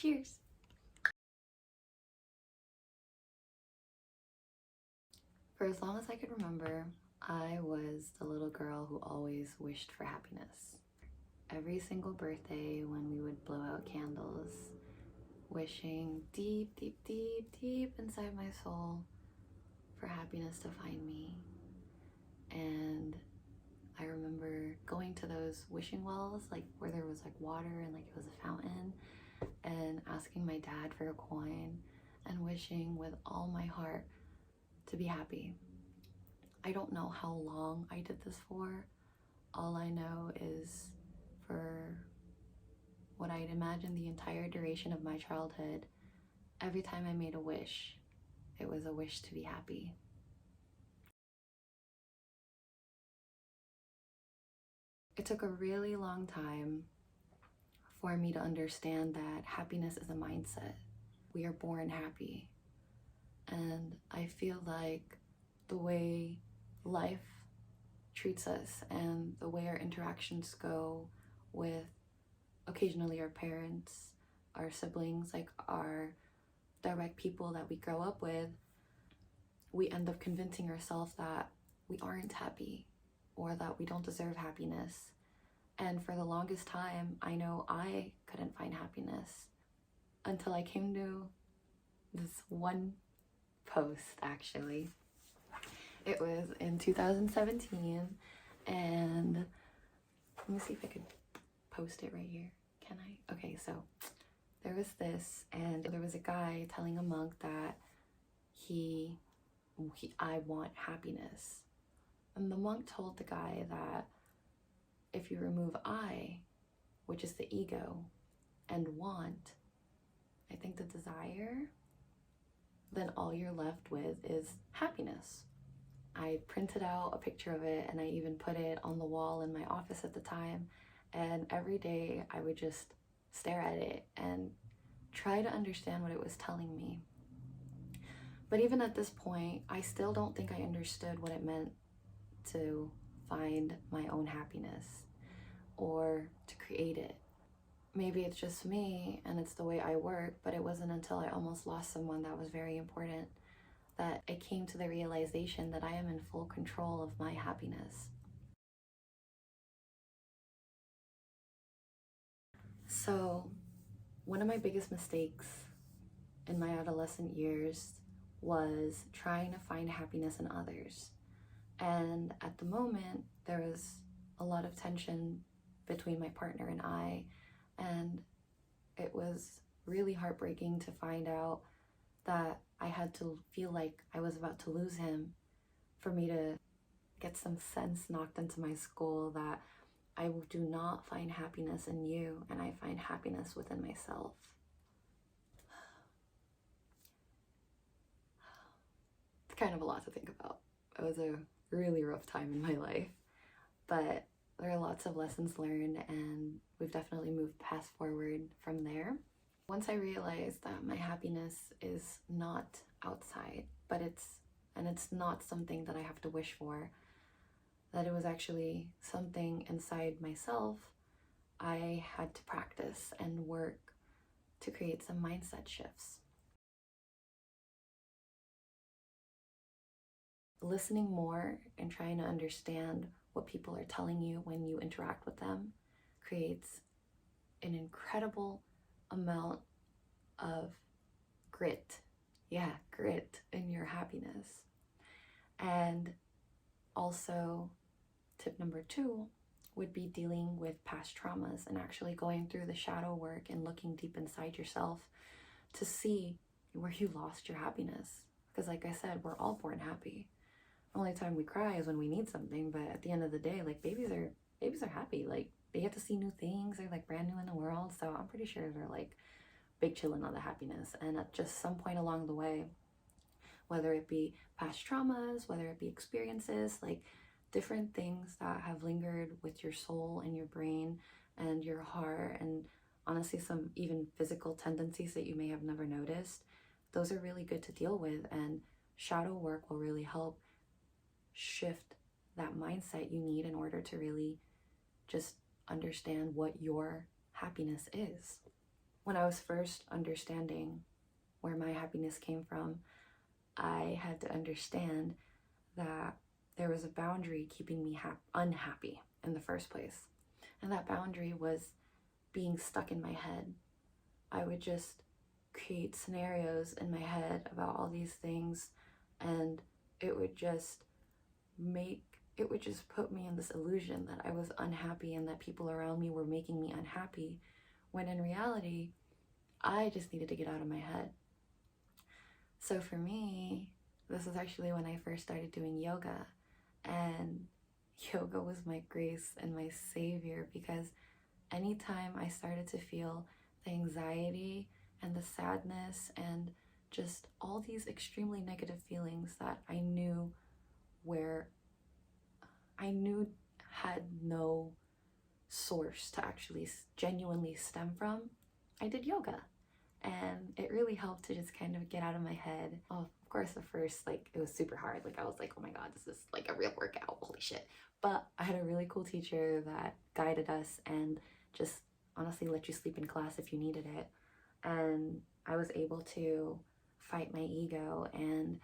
Cheers. For as long as I could remember, I was the little girl who always wished for happiness. Every single birthday when we would blow out candles, wishing deep, deep, deep, deep inside my soul for happiness to find me. And I remember going to those wishing wells, like where there was like water and like it was a fountain, and asking my dad for a coin and wishing with all my heart to be happy. I don't know how long I did this for. All I know is for what I'd imagine the entire duration of my childhood, every time I made a wish, it was a wish to be happy. It took a really long time for me to understand that happiness is a mindset. We are born happy. And I feel like the way life treats us and the way our interactions go with occasionally our parents, our siblings, like our direct people that we grow up with, we end up convincing ourselves that we aren't happy or that we don't deserve happiness. And for the longest time, I know I couldn't find happiness until I came to this one post, actually. It was in 2017, and let me see if I could post it right here. Can I? Okay, so there was this, and there was a guy telling a monk that I want happiness. And the monk told the guy that if you remove I, which is the ego, and want, I think the desire, then all you're left with is happiness. I printed out a picture of it and I even put it on the wall in my office at the time. And every day I would just stare at it and try to understand what it was telling me. But even at this point, I still don't think I understood what it meant to find my own happiness or to create it. Maybe it's just me and it's the way I work, but it wasn't until I almost lost someone that was very important that I came to the realization that I am in full control of my happiness. So, one of my biggest mistakes in my adolescent years was trying to find happiness in others. And at the moment, there was a lot of tension between my partner and I, and it was really heartbreaking to find out that I had to feel like I was about to lose him for me to get some sense knocked into my skull that I do not find happiness in you and I find happiness within myself. It's kind of a lot to think about. It was a really rough time in my life, but there are lots of lessons learned and we've definitely moved past forward from there. Once I realized that my happiness is not outside, but it's not something that I have to wish for, that it was actually something inside myself, I had to practice and work to create some mindset shifts. Listening more and trying to understand what people are telling you when you interact with them creates an incredible amount of grit. Yeah, grit in your happiness. And also, tip number 2 would be dealing with past traumas and actually going through the shadow work and looking deep inside yourself to see where you lost your happiness. Because like I said, we're all born happy. The only time we cry is when we need something, but at the end of the day, like babies are happy. Like they get to see new things, they're like brand new in the world, so I'm pretty sure they're like big chillin' on the happiness. And at just some point along the way, whether it be past traumas, whether it be experiences, like different things that have lingered with your soul and your brain and your heart, and honestly some even physical tendencies that you may have never noticed, those are really good to deal with, and shadow work will really help shift that mindset you need in order to really just understand what your happiness is. When I was first understanding where my happiness came from, I had to understand that there was a boundary keeping me unhappy in the first place. And that boundary was being stuck in my head. I would just create scenarios in my head about all these things, and it would just put me in this illusion that I was unhappy and that people around me were making me unhappy, when in reality, I just needed to get out of my head. So for me, this is actually when I first started doing yoga, and yoga was my grace and my savior, because anytime I started to feel the anxiety and the sadness and just all these extremely negative feelings that I knew had no source to actually genuinely stem from, I did yoga. And it really helped to just kind of get out of my head. Oh, of course, the first, it was super hard. I was like, oh my God, this is like a real workout, holy shit. But I had a really cool teacher that guided us and just honestly let you sleep in class if you needed it. And I was able to fight my ego. And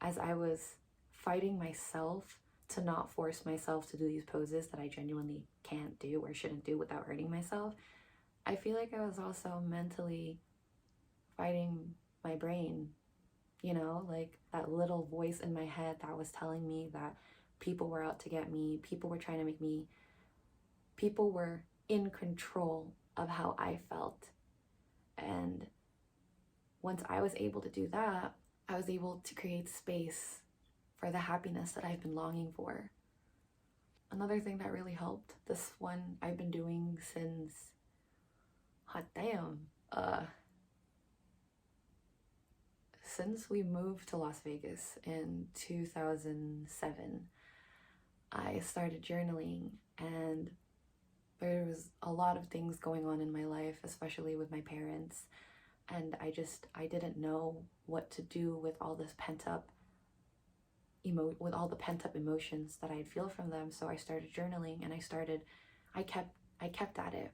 as I was fighting myself to not force myself to do these poses that I genuinely can't do or shouldn't do without hurting myself, I feel like I was also mentally fighting my brain, like that little voice in my head that was telling me that people were out to get me, people were trying to make me, people were in control of how I felt. And once I was able to do that, I was able to create space for the happiness that I've been longing for. Another thing that really helped, this one I've been doing since, since we moved to Las Vegas in 2007, I started journaling, and there was a lot of things going on in my life, especially with my parents, and I didn't know what to do with all this pent-up emotions that I'd feel from them. So I started journaling, and I kept at it.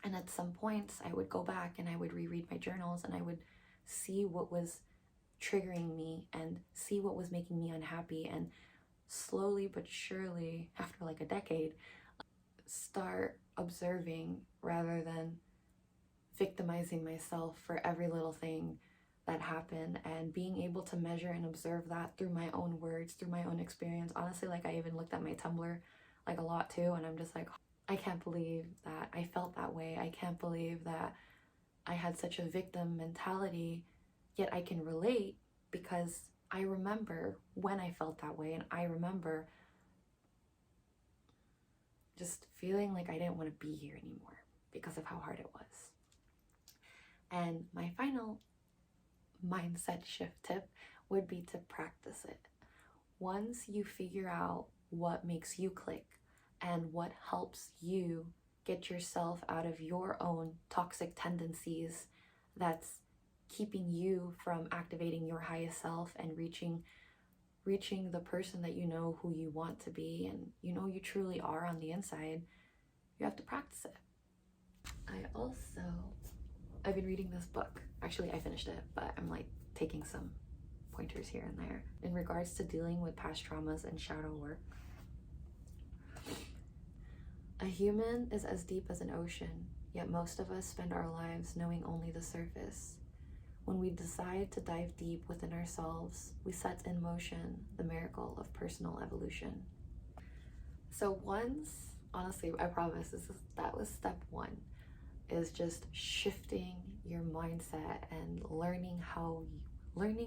And at some points I would go back and I would reread my journals, and I would see what was triggering me and see what was making me unhappy, and slowly but surely, after like a decade, start observing rather than victimizing myself for every little thing that happened, and being able to measure and observe that through my own words, through my own experience. Honestly, I even looked at my Tumblr a lot too, and I'm just like, I can't believe that I felt that way. I can't believe that I had such a victim mentality, yet I can relate because I remember when I felt that way, and I remember just feeling like I didn't want to be here anymore because of how hard it was. And my final mindset shift tip would be to practice it. Once you figure out what makes you click and what helps you get yourself out of your own toxic tendencies that's keeping you from activating your highest self and reaching the person that you know who you want to be and you truly are on the inside, you have to practice it. I've been reading this book. Actually, I finished it, but I'm taking some pointers here and there in regards to dealing with past traumas and shadow work. A human is as deep as an ocean, yet most of us spend our lives knowing only the surface. When we decide to dive deep within ourselves, we set in motion the miracle of personal evolution. So honestly, I promise, that was step one, is just shifting your mindset and learning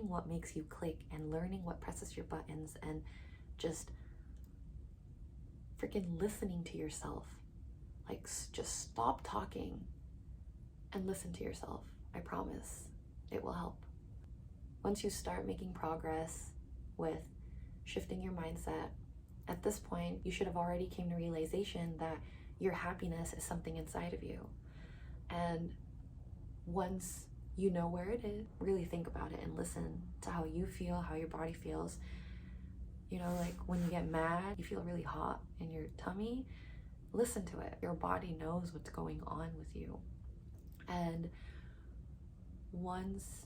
what makes you click and learning what presses your buttons, and just freaking listening to yourself. Just stop talking and listen to yourself. I promise it will help. Once you start making progress with shifting your mindset, at this point, you should have already came to realization that your happiness is something inside of you. And once you know where it is, really think about it and listen to how you feel, how your body feels. When you get mad, you feel really hot in your tummy, listen to it. Your body knows what's going on with you. And once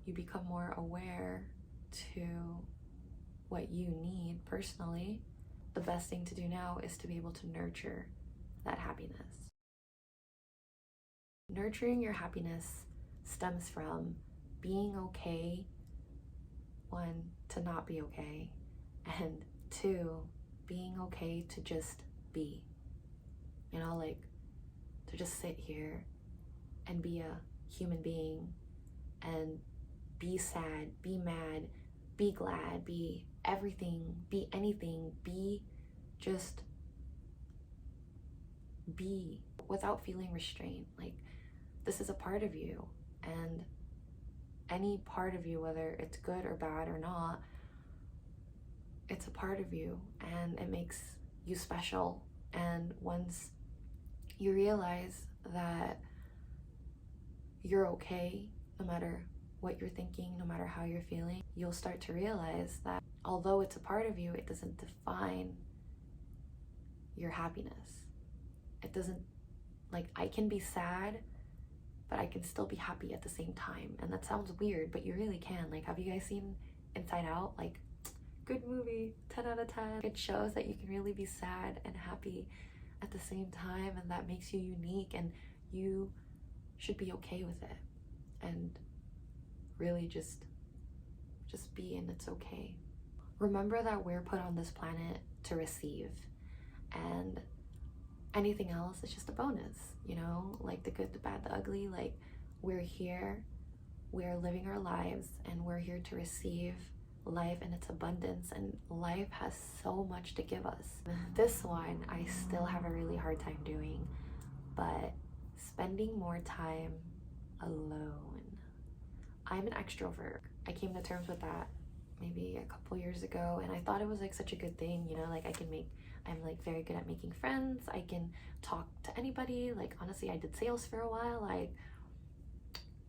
you become more aware to what you need personally, the best thing to do now is to be able to nurture that happiness. Nurturing your happiness stems from being okay, one, to not be okay, and two, being okay to just be. You know, like to just sit here and be a human being and be sad, be mad, be glad, be everything, be anything, be just be without feeling restrained. Like, this is a part of you, and any part of you, whether it's good or bad or not, it's a part of you and it makes you special. And once you realize that you're okay, no matter what you're thinking, no matter how you're feeling, you'll start to realize that although it's a part of you, it doesn't define your happiness. It doesn't, like, I can be sad, but I can still be happy at the same time. And that sounds weird, but you really can. Like, have you guys seen Inside Out? Like, good movie, 10 out of 10. It shows that you can really be sad and happy at the same time, and that makes you unique, and you should be okay with it and really just be, and it's okay. Remember that we're put on this planet to receive, and anything else is just a bonus, you know, like the good, the bad, the ugly. Like, we're here, we're living our lives, and we're here to receive life in its abundance, and life has so much to give us. This one I still have a really hard time doing, but spending more time alone. I'm an extrovert. I came to terms with that maybe a couple years ago, and I thought it was like such a good thing, you know, like I'm like very good at making friends. I can talk to anybody. Like, honestly, I did sales for a while. Like,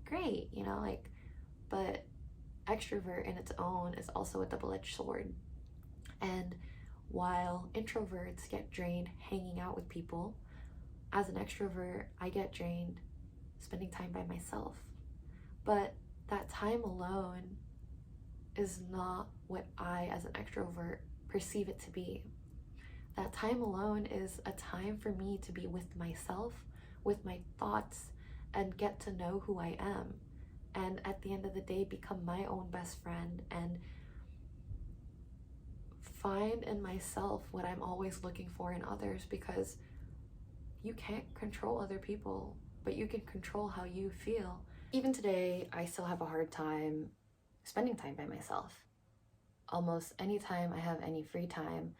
great, you know, like, but extrovert in its own is also a double-edged sword. And while introverts get drained hanging out with people, as an extrovert, I get drained spending time by myself. But that time alone is not what I, as an extrovert, perceive it to be. That time alone is a time for me to be with myself, with my thoughts, and get to know who I am. And at the end of the day, become my own best friend and find in myself what I'm always looking for in others, because you can't control other people, but you can control how you feel. Even today, I still have a hard time spending time by myself. Almost any time I have any free time,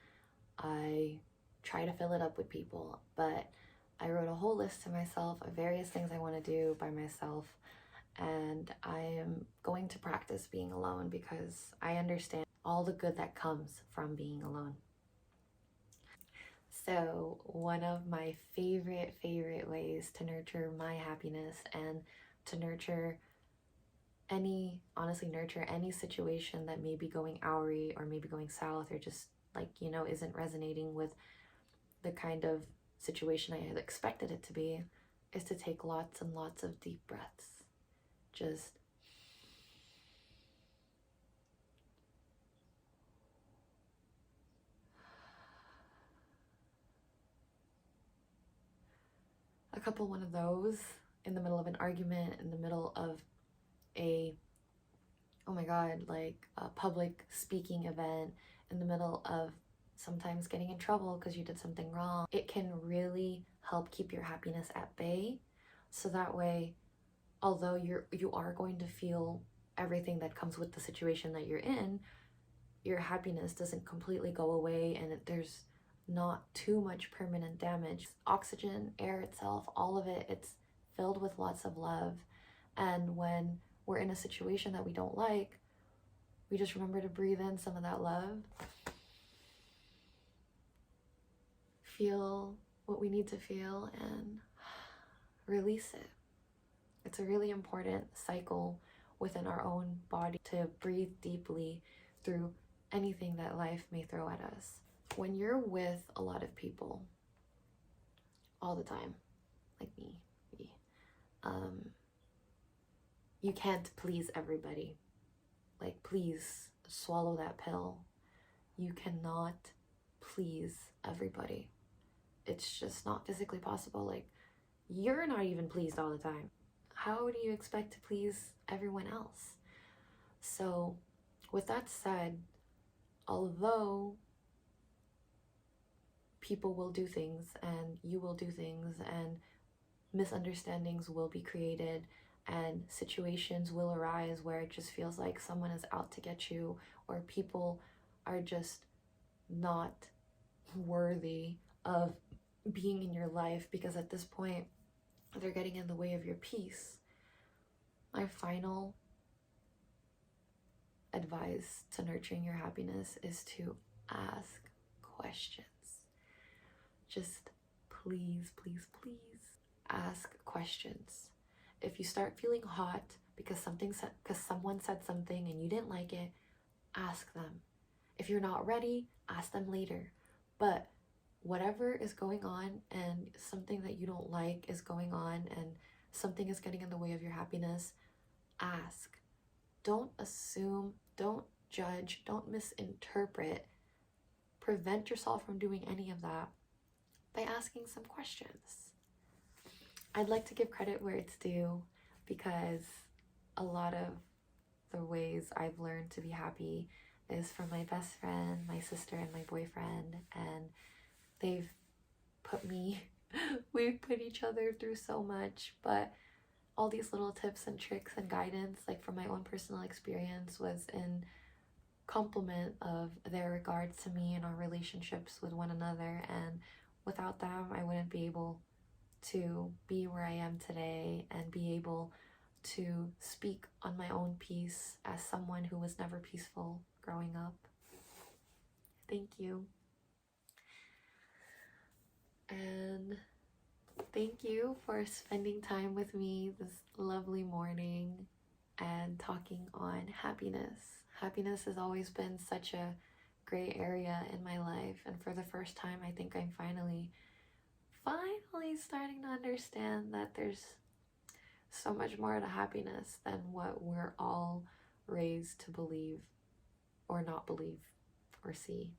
I try to fill it up with people, but I wrote a whole list to myself of various things I want to do by myself, and I am going to practice being alone because I understand all the good that comes from being alone. So one of my favorite ways to nurture my happiness and to nurture any situation that may be going awry or maybe going south, or just, like, you know, isn't resonating with the kind of situation I had expected it to be, is to take lots and lots of deep breaths. Just a couple one of those in the middle of an argument, in the middle of a, oh my god, like a public speaking event, in the middle of sometimes getting in trouble because you did something wrong. It can really help keep your happiness at bay, so that way, although you are going to feel everything that comes with the situation that you're in, your happiness doesn't completely go away, and there's not too much permanent damage. Oxygen, air itself, all of it, it's filled with lots of love. And when we're in a situation that we don't like, we just remember to breathe in some of that love, feel what we need to feel, and release it. It's a really important cycle within our own body to breathe deeply through anything that life may throw at us. When you're with a lot of people all the time, like me, You can't please everybody. Like, please swallow that pill. You cannot please everybody. It's just not physically possible. Like, you're not even pleased all the time. How do you expect to please everyone else? So, with that said, although people will do things and you will do things and misunderstandings will be created and situations will arise where it just feels like someone is out to get you, or people are just not worthy of being in your life because at this point they're getting in the way of your peace. My final advice to nurturing your happiness is to ask questions. Just please, please, please ask questions. If you start feeling hot because someone said something and you didn't like it, ask them. If you're not ready, ask them later. But whatever is going on and something that you don't like is going on and something is getting in the way of your happiness, ask. Don't assume, don't judge, don't misinterpret. Prevent yourself from doing any of that by asking some questions. I'd like to give credit where it's due because a lot of the ways I've learned to be happy is from my best friend, my sister, and my boyfriend, and they've we've put each other through so much, but all these little tips and tricks and guidance, like from my own personal experience, was in compliment of their regards to me and our relationships with one another, and without them I wouldn't be able to be where I am today and be able to speak on my own peace as someone who was never peaceful growing up. Thank you. And thank you for spending time with me this lovely morning and talking on happiness. Happiness has always been such a gray area in my life, and for the first time I think I'm finally starting to understand that there's so much more to happiness than what we're all raised to believe or not believe or see.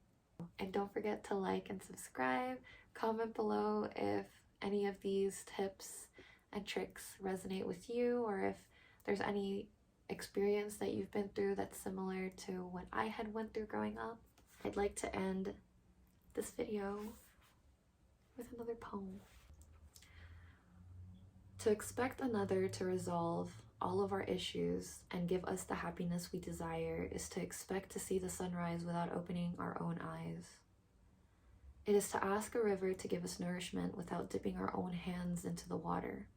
And don't forget to like and subscribe. Comment below if any of these tips and tricks resonate with you, or if there's any experience that you've been through that's similar to what I had went through growing up. I'd like to end this video with another poem. To expect another to resolve all of our issues and give us the happiness we desire is to expect to see the sunrise without opening our own eyes. It is to ask a river to give us nourishment without dipping our own hands into the water.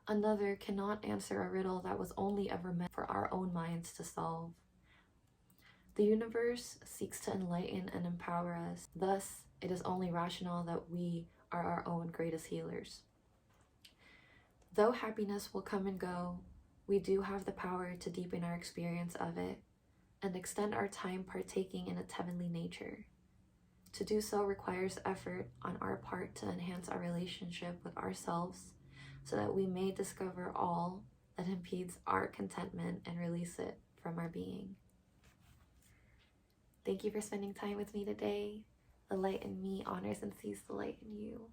Another cannot answer a riddle that was only ever meant for our own minds to solve. The universe seeks to enlighten and empower us. Thus, it is only rational that we are our own greatest healers. Though happiness will come and go, we do have the power to deepen our experience of it and extend our time partaking in its heavenly nature. To do so requires effort on our part to enhance our relationship with ourselves so that we may discover all that impedes our contentment and release it from our being. Thank you for spending time with me today. The light in me honors and sees the light in you.